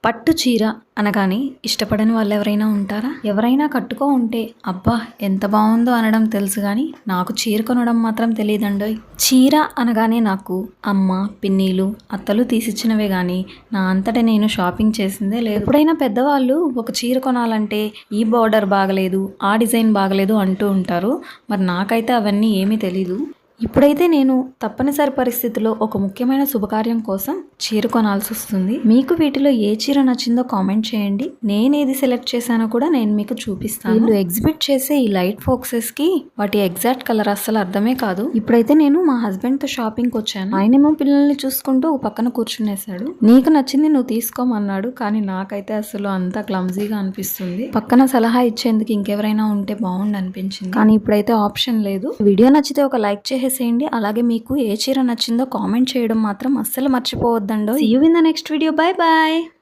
పట్టు చీర అనగానే ఇష్టపడని వాళ్ళు ఎవరైనా ఉంటారా? ఎవరైనా కట్టుకో ఉంటే అబ్బా ఎంత బాగుందో అనడం తెలుసు కానీ నాకు చీర కొనడం మాత్రం తెలియదండోయ్. చీర అనగానే నాకు అమ్మ, పిన్నిలు, అత్తలు తీసిచ్చినవే కానీ నా అంతటా నేను షాపింగ్ చేసిందే లేదు. ఎప్పుడైనా పెద్దవాళ్ళు ఒక చీర కొనాలంటే ఈ బార్డర్ బాగలేదు, ఆ డిజైన్ బాగలేదు అంటూ ఉంటారు. మరి నాకైతే అవన్నీ ఏమీ తెలీదు. ఇప్పుడైతే నేను తప్పనిసరి పరిస్థితిలో ఒక ముఖ్యమైన శుభకార్యం కోసం చీర కొనాల్సి వస్తుంది. మీకు వీటిలో ఏ చీర నచ్చిందో కామెంట్ చేయండి. నేను ఏది సెలెక్ట్ చేశానో కూడా నేను మీకు చూపిస్తాను. వీళ్ళు ఎగ్జిబిట్ చేసే ఈ లైట్ ఫోక్సెస్ కి వాటి ఎగ్జాక్ట్ కలర్ అస్సలు అర్థమే కాదు. ఇప్పుడైతే నేను మా హస్బెండ్ తో షాపింగ్ కి వచ్చాను. ఆయనేమో పిల్లల్ని చూసుకుంటూ పక్కన కూర్చునేశాడు. నీకు నచ్చింది నువ్వు తీసుకోమన్నాడు, కానీ నాకైతే అసలు అంతా క్లమ్జీగా అనిపిస్తుంది. పక్కన సలహా ఇచ్చేందుకు ఇంకెవరైనా ఉంటే బాగుండు అనిపించింది, కానీ ఇప్పుడైతే ఆప్షన్ లేదు. వీడియో నచ్చితే ఒక లైక్ చేసేయండి. అలాగే మీకు ఏ చీర నచ్చిందో కామెంట్ చేయడం మాత్రం అస్సలు మర్చిపోవద్దండో. See you in the next video. Bye bye.